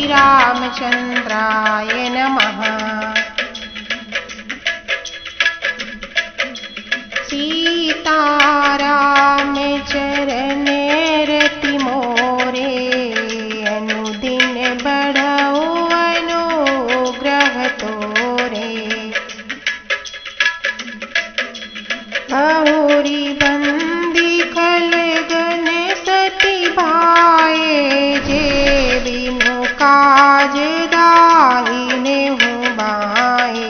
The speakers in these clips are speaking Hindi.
श्रीरामचन्द्राय नमः। सीताराम चरण रति मोरे, अनुदिन बढ़ऊ अनुग्रह तोरे। बहुरी बंदी खलगन सती भाए, जे बिनु काज दाहिने हूँ बाए।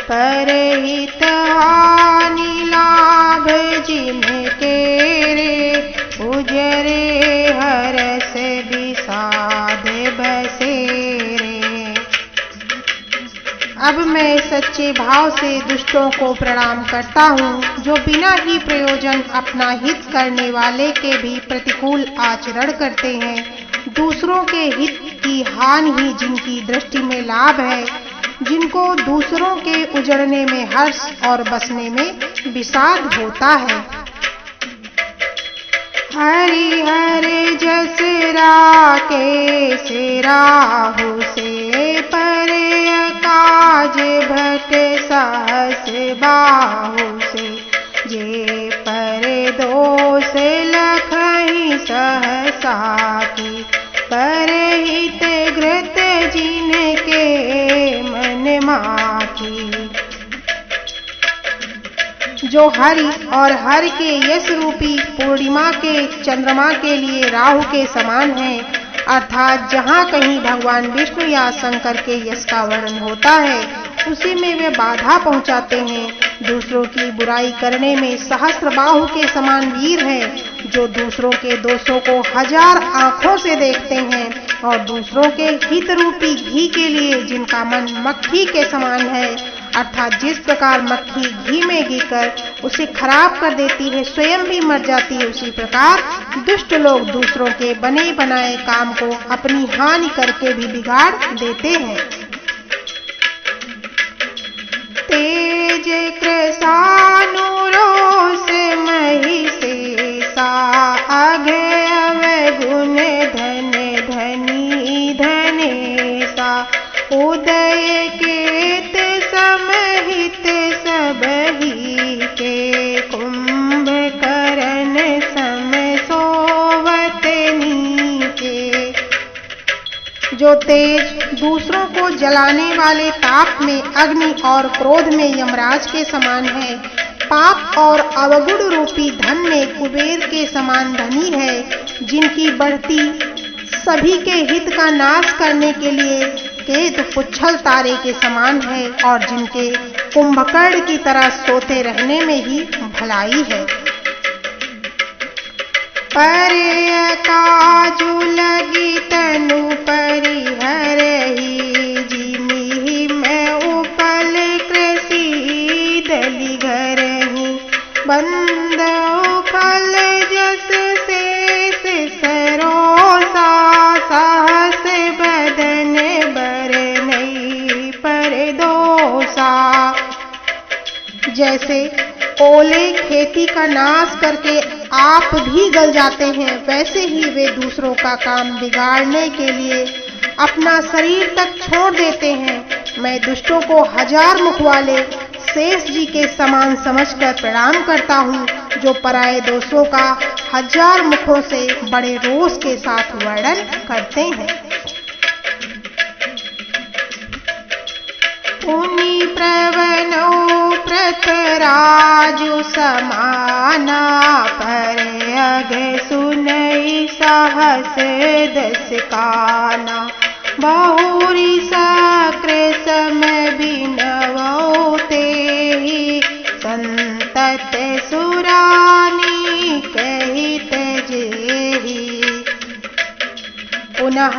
परहित हानि लाभ जिनके रे, उजरे हरस विषाद बसेरे। अब मैं सच्चे भाव से दुष्टों को प्रणाम करता हूँ, जो बिना ही प्रयोजन अपना हित करने वाले के भी प्रतिकूल आचरण करते हैं। दूसरों के हित की हानि ही जिनकी दृष्टि में लाभ है, जिनको दूसरों के उजड़ने में हर्ष और बसने में विषाद होता है। हरि हरे जस राकेश राहु से, परे काज भट सहस बाहु से। जे पर दोष लखहि सहसा की, परहित घृत जिनके मन माखी। जो हरि और हर के यश रूपी पूर्णिमा के चंद्रमा के लिए राहु के समान है, अर्थात जहाँ कहीं भगवान विष्णु या शंकर के यश का वर्णन होता है, उसी में वे बाधा पहुँचाते हैं। दूसरों की बुराई करने में सहस्त्रबाहु के समान वीर हैं, जो दूसरों के दोषों को हजार आंखों से देखते हैं, और दूसरों के हित रूपी घी के लिए जिनका मन मक्खी के समान है, अर्थात जिस प्रकार मक्खी घी में गिरकर उसे खराब कर देती है, स्वयं भी मर जाती है, उसी प्रकार दुष्ट लोग दूसरों के बने बनाए काम को अपनी हानि करके भी बिगाड़ देते हैं। तेज कृशानुरोष महिषेषा, अघय गुण धन धनी धनेशा। उदय केत समहित सबही के, कुंभकर्ण सम सोवत नीके। जो तेज दूसरों को जलाने वाले ताप में अग्नि और क्रोध में यमराज के समान है, पाप और अवगुण रूपी धन में कुबेर के समान धनी है, जिनकी बढ़ती सभी के हित का नाश करने के लिए केतु पुच्छल तारे के समान है, और जिनके कुंभकर्ण की तरह सोते रहने में ही भलाई है। परे काजु लगी तनु परिहरहि, जिमिहि मैं उपल कृषि दलि घरहि। बंदौ खल जस शेष सरोसा, साहस बदन बरनई परदोषा। जैसे ओले खेती का नाश करके आप भी गल जाते हैं, वैसे ही वे दूसरों का काम बिगाड़ने के लिए अपना शरीर तक छोड़ देते हैं। मैं दुष्टों को हजार मुख वाले शेष जी के समान समझकर प्रणाम करता हूँ, जो पराये दोषों का हजार मुखों से बड़े रोष के साथ वर्णन करते हैं। पुनि प्रवनो प्रतराजु समाना, पर अघ सुनई सहस दस काना। बहुरी सक्र सम बिनवो तेहि, संतत सुरानी कहित जेहि। पुनः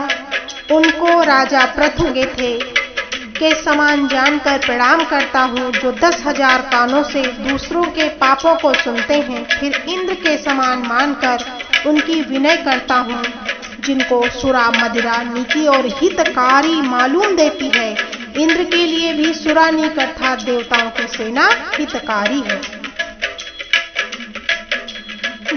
उनको राजा पृथु के समान जानकर प्रणाम करता हूँ, जो 10,000 कानों से दूसरों के पापों को सुनते हैं। फिर इंद्र के समान मानकर उनकी विनय करता हूँ, जिनको सुरा मदिरा नीति और हितकारी मालूम देती है। इंद्र के लिए भी सुरानीक अर्थात देवताओं की सेना हितकारी है।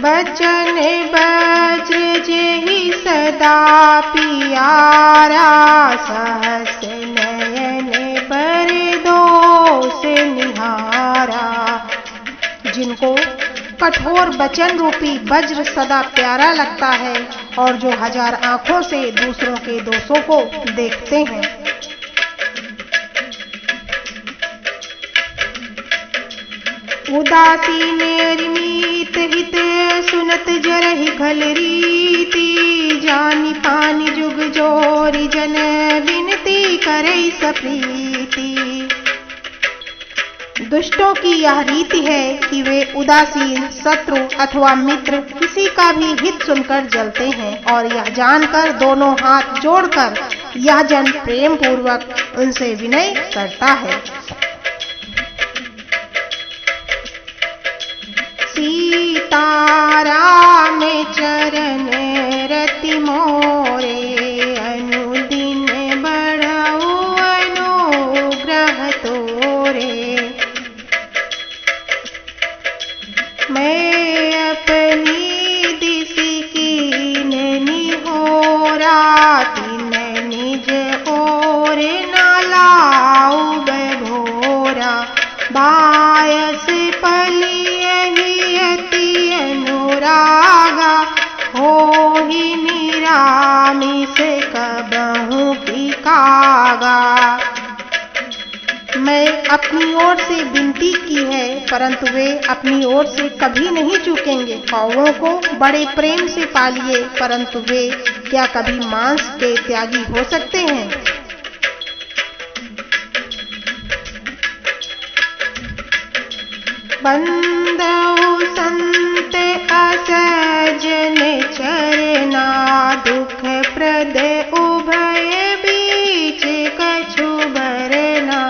बचन वज्र जेहि सदा पियारा, सहस नयन पर दोष निहारा। जिनको कठोर वचन रूपी वज्र सदा प्यारा लगता है और जो 1000 आंखों से दूसरों के दोषों को देखते हैं। उदासीन निर्मित हित सुनत जरहि खल रीति, जानि पानि जुग जोरि जन विनती करई सप्रीति। दुष्टों की यह रीति है कि वे उदासीन, शत्रु अथवा मित्र किसी का भी हित सुनकर जलते हैं और यह जानकर दोनों हाथ जोड़कर यह जन प्रेम पूर्वक उनसे विनय करता है। सीताराम चरण रति मोरे, अनुदिन बढ़ऊ अनुग्रह तोरे। मैं अपनी दिस कीन निहोरा, तिन निज ओर न लाऊ बभोरा। बायस पलियहि अति अनुरागा, होहि निरामिस कबहु पिकागा। मैं अपनी ओर से विनती की है परंतु वे अपनी ओर से कभी नहीं चूकेंगे। कौवों को बड़े प्रेम से पालिए परंतु वे क्या कभी मांस के त्यागी हो सकते हैं। बंदौ संत असजन चरना, दुख प्रद उभय बीच कछु बरना।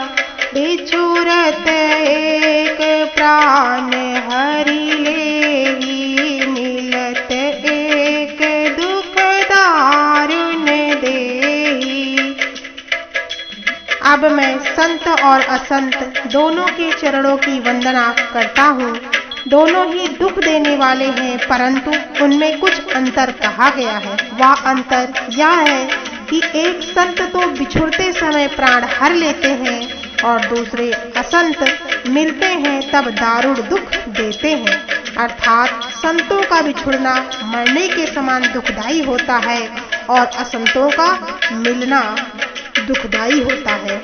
बिछुरत एक प्राण हरि लेहि, मिलत एक दुख दारुण देहि। अब मैं संत और असंत दोनों के चरणों की वंदना करता हूँ। दोनों ही दुख देने वाले हैं परंतु उनमें कुछ अंतर कहा गया है। वह अंतर यह है कि एक संत तो बिछुड़ते समय प्राण हर लेते हैं और दूसरे असंत मिलते हैं तब दारुण दुख देते हैं। अर्थात संतों का बिछुड़ना मरने के समान दुखदायी होता है और असंतों का मिलना दुखदायी होता है।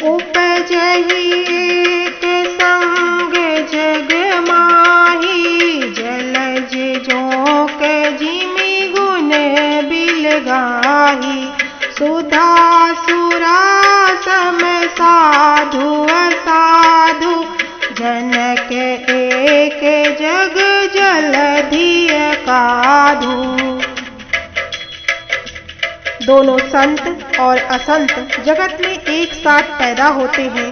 उपजहि एक संग जग माही, जलज जोक जिमि गुण बिलगाही। सुधा सुरा सम साधु असाधु, जनक एक जग जलधि काधु। दोनों संत और असंत जगत में एक साथ पैदा होते हैं।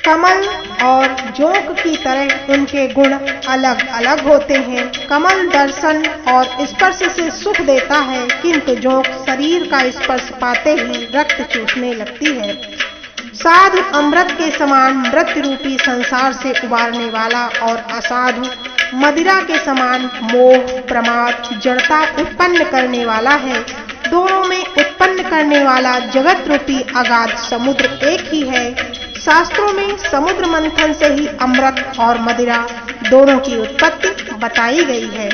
कमल और जोंक की तरह उनके गुण अलग अलग होते हैं। कमल दर्शन और स्पर्श से सुख देता है किंतु जोंक शरीर का स्पर्श पाते ही रक्त चूसने लगती है। साधु अमृत के समान मृत्यु रूपी संसार से उबारने वाला और असाधु मदिरा के समान मोह, प्रमाद, जड़ता उत्पन्न करने वाला है। दोनों में उत्पन्न करने वाला जगत रूपी अगाध समुद्र एक ही है। शास्त्रों में समुद्र मंथन से ही अमृत और मदिरा दोनों की उत्पत्ति बताई गई है।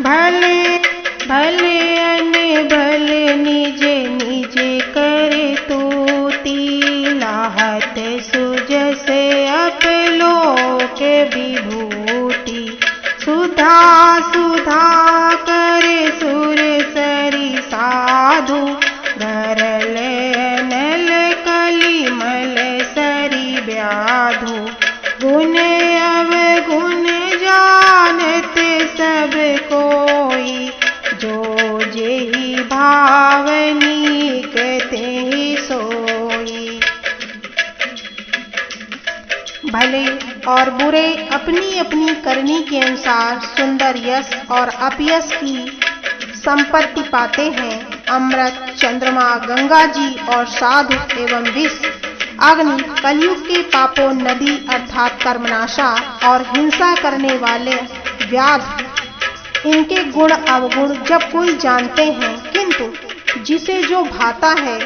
भले भले अनभल निज निज करे तूती, लाहत सुजस अपलोक विभूति। सुधा सुधा करे सुर सरी साधु, धरल नल कलिमल सरी व्याधु। गुण अवगुण जानत सब कोई, जो जेहि भावनीक तेहि सोई। भले और बुरे अपनी अपनी करनी के अनुसार सुंदर यश और अपयश की संपत्ति पाते हैं। अमृत, चंद्रमा, गंगा जी और साधु एवं विष अग्नि कलयुग के पापों नदी अर्थात कर्मनाशा और हिंसा करने वाले व्याध, इनके गुण अवगुण जब कोई जानते हैं, किंतु जिसे जो भाता है,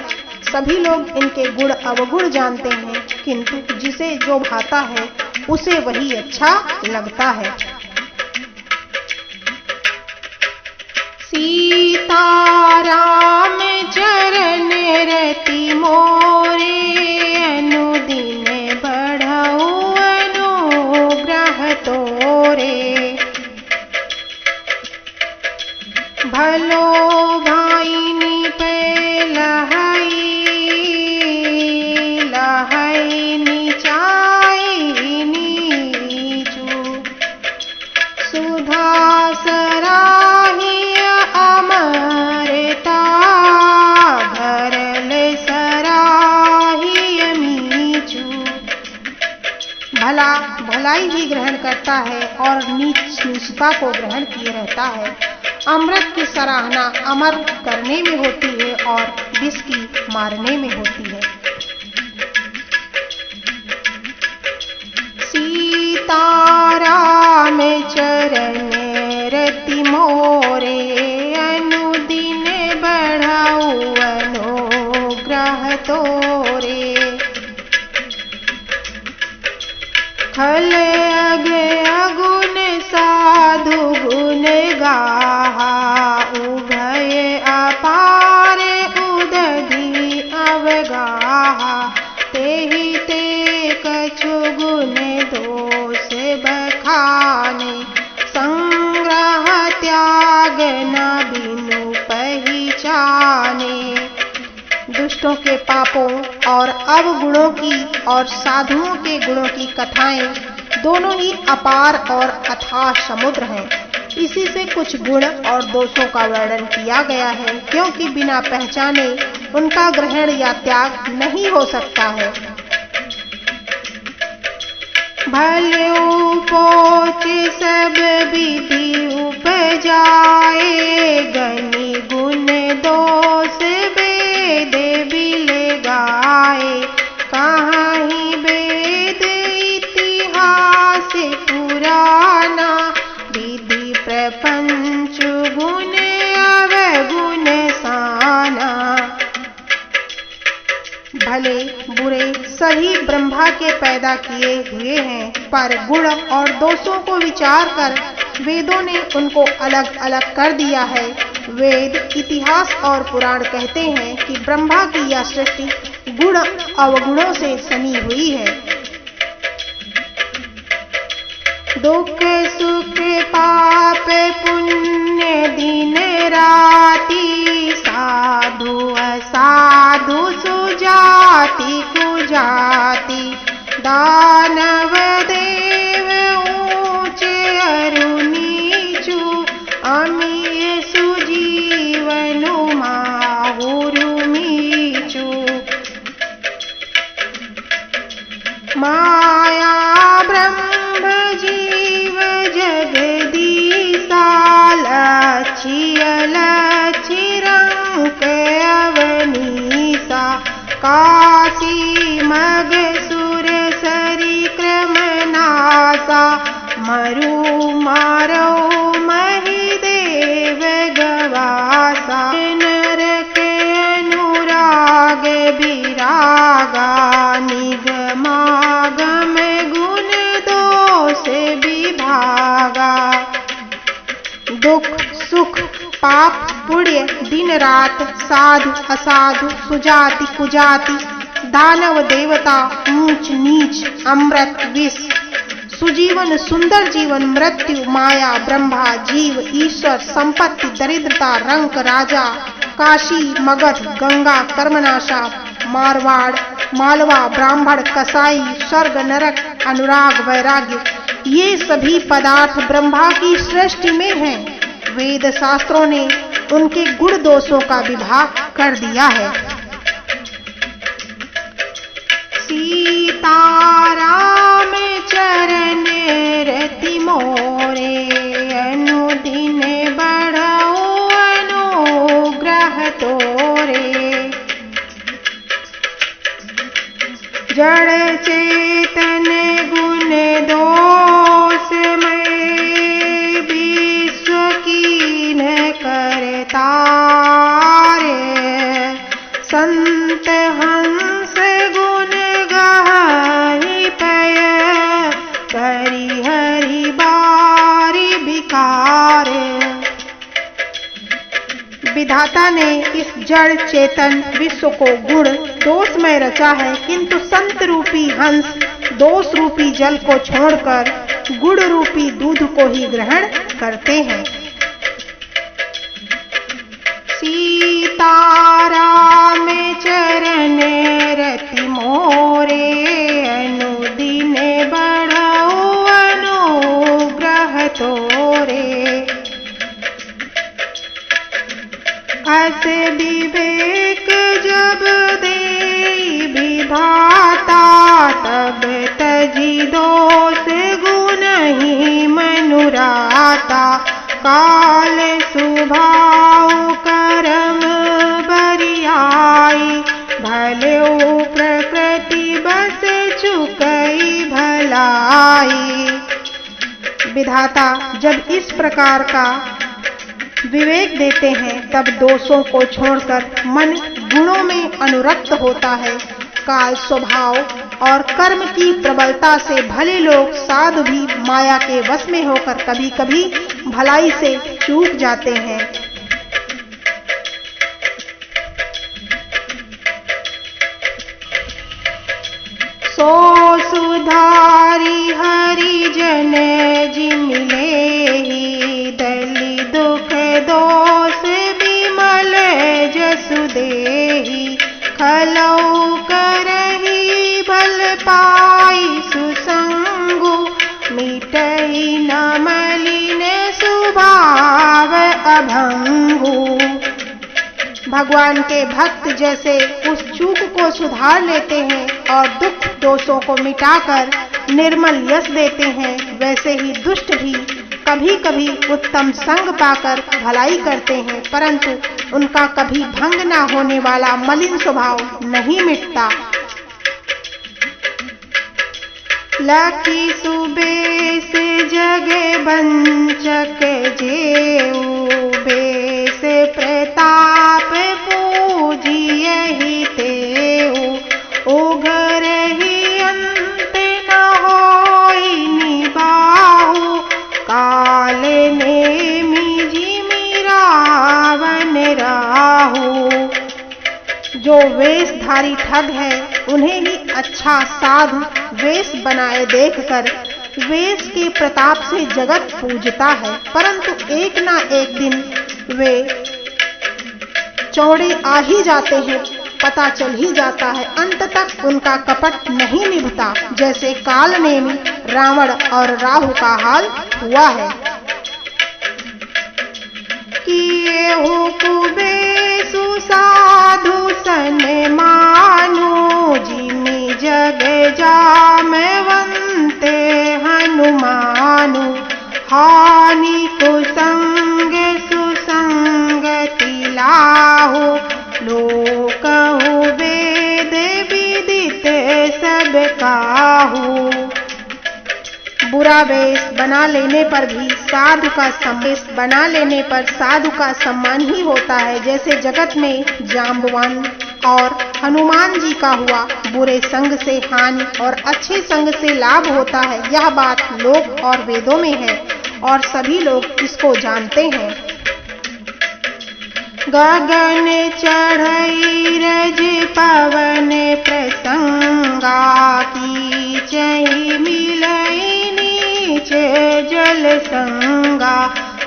सभी लोग इनके गुण अवगुण जानते हैं, किंतु जिसे जो भाता है उसे वही अच्छा लगता है। सीताराम चरण रति मोरे, अनुदिन बढ़ऊ अनुग्रह तोरे। भलो भाईनी पे लहई लहई नीचाई नीचू, सुधा सराहिय अमरता, धरल सराहिय मीचू। भला भलाई ही ग्रहण करता है और नीच नीचता को ग्रहण किए रहता है। अमृत की सराहना अमर करने में होती है और विष की मारने में होती है। सीताराम चरण रति मोरे, अनुदिन बढ़ाऊ अनुग्रह तोरे। खल अग अगुण साधु गुण गाहा, उभय अपार उदधि अवगाहा। तेहि ते कछु गुण दोष बखाने, संग्रह त्याग न बिनु पहचाने। दुष्टों के पापों और अवगुणों की और साधुओं के गुणों की कथाएं दोनों ही अपार और अथाह समुद्र हैं। इसी से कुछ गुण और दोषों का वर्णन किया गया है, क्योंकि बिना पहचाने उनका ग्रहण या त्याग नहीं हो सकता है। भले पोच सब विधि उपजाए, गनि गुण दोष वेद बिल गाए। कहाही वेद इतिहास पुराना, विधि प्रपंच गुण अवगुण साना। भले बुरे सभी ब्रह्मा के पैदा किए हुए हैं, पर गुण और दोषों को विचार कर वेदों ने उनको अलग अलग कर दिया है। वेद, इतिहास और पुराण कहते हैं कि ब्रह्मा की यह सृष्टि गुण अवगुणों से सनी हुई है। दुख सुख पाप पुण्य दिन राति, साधु असाधु सुजाति कुजाति। दानव देव ऊंच अरु नीचू, अमीय सुजीवनु माहुरु मीचू। माया ब्रह्म जीव जगदीसा, लक्ष्य लक्ष्य रंक अवनीसा। काशी मग सुर सरी क्रमनासा, मरु मारो महिदेव गवासा। नरक अनुराग विरागा, निगमागम गुण दोष विभागा। दुख सुख पाप पुण्य दिन रात, साधु असाधु सुजाति कुजाति। दानव देवता ऊंच नीच, अमृत विष। सुजीवन सुंदर जीवन, मृत्यु माया ब्रह्मा जीव ईश्वर। संपत्ति दरिद्रता रंक राजा। काशी मगध गंगा कर्मनाशा। मारवाड़ मालवा ब्राह्मण कसाई। स्वर्ग नरक अनुराग वैराग्य। ये सभी पदार्थ ब्रह्मा की सृष्टि में हैं। वेद शास्त्रों ने उनके गुण दोषों का विभाग कर दिया है। सीताराम चरण रति मोरे, अनुदिन बढ़ऊ अनुग्रह तोरे। जड़ चेतन गुण दोषमय विश्व कीन करता रे। संत हंस गुण गहहि पय करि हरि बारी विकार। विधाता ने इस जड़ चेतन विश्व को गुण दोषमय रचा है, किंतु संत रूपी हंस दोष रूपी जल को छोड़कर गुण रूपी दूध को ही ग्रहण करते हैं। सीताराम चरण रति मोरे अनुदिन बढ़ऊ अनुग्रह तोरे। अस विवेक जब देई विधाता तब तजी दोष गुण ही मनुराता। काल सुभाव करम बरियाई भले प्रकृति बस चुकई भलाई। विधाता जब इस प्रकार का विवेक देते हैं तब दोषों को छोड़कर मन गुणों में अनुरक्त होता है। काल स्वभाव और कर्म की प्रबलता से भले लोग साधु भी माया के वश में होकर कभी कभी भलाई से चूक जाते हैं। सो सुधारी हरि जन जिमिले दलि दुख दोष विमल जसु देहि। खलौ करहि बल पाई सुसंगु मिटई न मलिन स्वभाव अभंगु। भगवान के भक्त जैसे उस चूक को सुधार लेते हैं और दुख दोषों को मिटाकर निर्मल यश देते हैं, वैसे ही दुष्ट भी कभी कभी उत्तम संग पाकर भलाई करते हैं, परंतु उनका कभी भंग न होने वाला मलिन स्वभाव नहीं मिटता। लखी सुबेश जगे बंचक जेऊ बेस प्रताप पूजियहि तेऊ। उघरहि अंत न होई निबाहु काल नेमि जिमि रावण राहु। जो वेशधारी ठग है उन्हें ही अच्छा साधु वेश बनाए देखकर वेश के प्रताप से जगत पूजता है, परंतु एक ना एक दिन वे चौड़े आ ही जाते हैं, पता चल ही जाता है। अंत तक उनका कपट नहीं निभता, जैसे काल नेमि रावण और राहु का हाल हुआ है। किए हो कुबेसु साधु सन मानु जिमि जग जामवंते हनुमानु। हानि कुसंग सुसंगति लाहु लोकहु वेद विदित सब काहू। बुरा वेश बना लेने पर भी साधु का वेश बना लेने पर साधु का सम्मान ही होता है, जैसे जगत में जाम्बवान और हनुमान जी का हुआ। बुरे संग से हानि और अच्छे संग से लाभ होता है, यह बात लोक और वेदों में है और सभी लोग इसको जानते हैं। गगन चढ़ई रज पवन प्रसंगा की चही मिलई नीच जल संगा।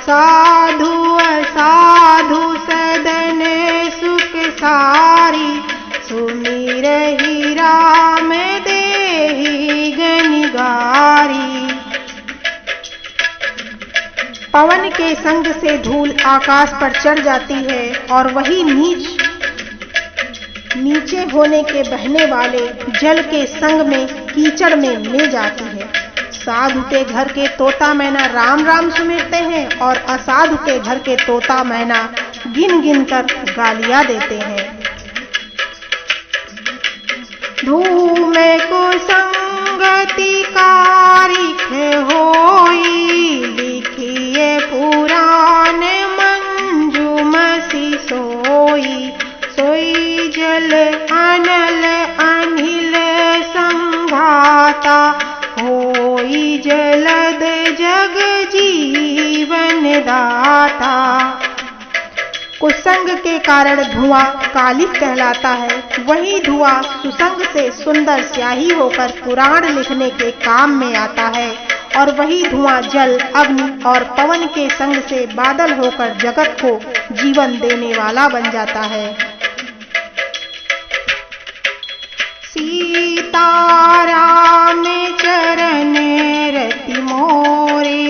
साधु असाधु सदन सुख सारी सुमिरहि राम देहि गनिगारी। पवन के संग से धूल आकाश पर चढ़ जाती है और वही नीचे होने के बहने वाले जल के संग में कीचड़ में मिल जाती है। साधु के घर के तोता मैना राम राम सुमिरते हैं और असाधु के घर के तोता मैना गिन गिन कर गालियां देते हैं। धूम कुसंगति कारिख होई, लिखिए पुराण मंजुमसी सोई। सोई जल अनल अनिल संघाता, होई जलद जग जीवन दाता। कुसंग के कारण धुआं कालिख कहलाता है, वही धुआं सुसंग से सुंदर स्याही होकर पुराण लिखने के काम में आता है, और वही धुआं जल, अग्नि और पवन के संग से बादल होकर जगत को जीवन देने वाला बन जाता है। सीताराम चरण रति मोरे,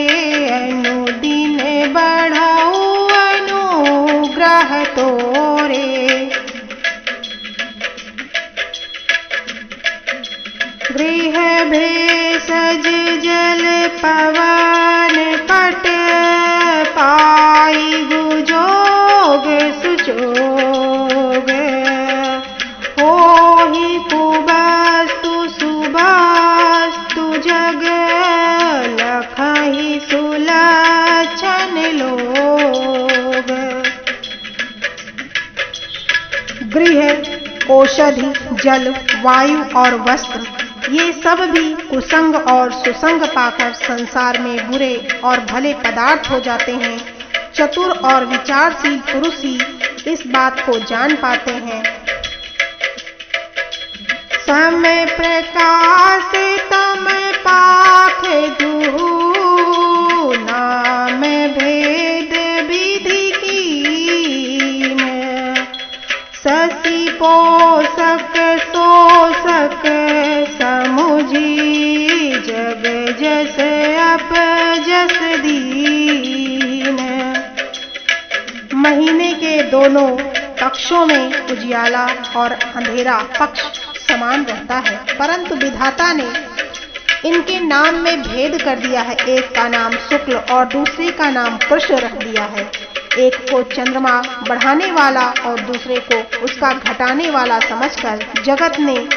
अनुदिन बढ़ाऊ अनुग्रह तोरे। गृह भेषज जल पवन पट, पाई गुजोग सुचोग। होहि कुबस्तु सुबस्तु जग, लखहि सुलक्षण लोग। गृह, औषधि, जल, वायु और वस्त्र, ये सब भी कुसंग और सुसंग पाकर संसार में बुरे और भले पदार्थ हो जाते हैं। चतुर और विचारशील पुरुष ही इस बात को जान पाते हैं। सम प्रकाश तम पाख दुहु, नाम भेद विधि कीन। शशि पोषक शोषक समुझी, जग जस अपजस दीन। महीने के दोनों पक्षों में उजियाला और अंधेरा पक्ष समान रहता है, परंतु विधाता ने इनके नाम में भेद कर दिया है। एक का नाम शुक्ल और दूसरे का नाम कृष्ण रख दिया है। एक को चंद्रमा बढ़ाने वाला और दूसरे को उसका घटाने वाला समझकर जगत ने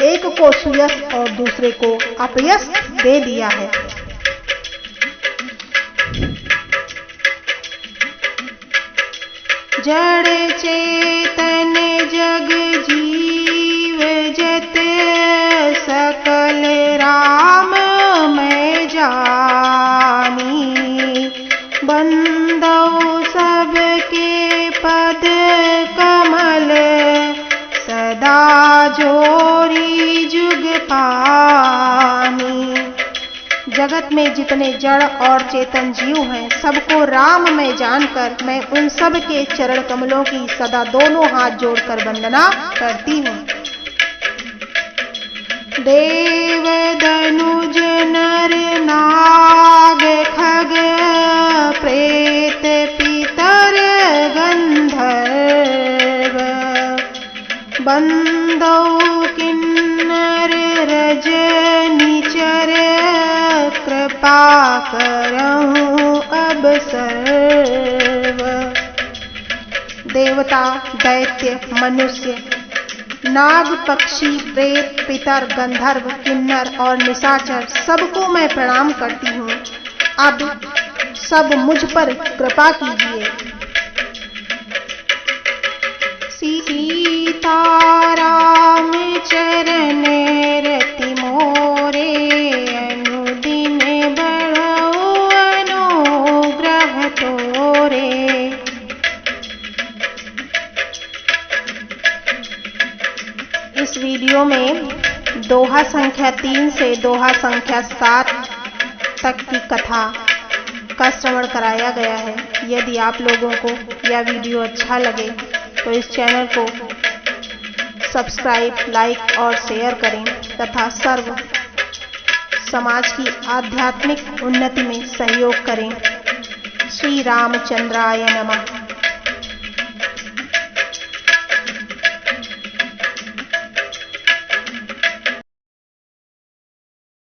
एक को सुयश और दूसरे को अपयश दे दिया है। जड़ चेतन जग जीव जत, सकल राम मैं जानी। बंदौ सबके पद कमल, सदा जोरी जुग पानी। जगत में जितने जड़ और चेतन जीव हैं, सबको राम में जानकर मैं उन सब के चरण कमलों की सदा दोनों हाथ जोड़कर वंदना करती हूँ। देव दनुज नर नाग खग, प्रेत पितर गंधर्व। बंदौ किन्नर रजनिचर, कृपा करहूं अब सर्व। देवता, दैत्य, मनुष्य, नाग, पक्षी, प्रेत, पितर, गंधर्व, किन्नर और निशाचर सबको मैं प्रणाम करती हूँ। अब सब मुझ पर कृपा कीजिए। सीताराम चरण रति मोरे, अनुदिन बढ़ाऊ अनुग्रह तोरे। इस वीडियो में दोहा संख्या 3 से दोहा संख्या 7 तक की कथा का श्रवण कराया गया है। यदि आप लोगों को यह वीडियो अच्छा लगे तो इस चैनल को सब्सक्राइब, लाइक और शेयर करें तथा सर्व समाज की आध्यात्मिक उन्नति में सहयोग करें। श्री रामचंद्राय नमः।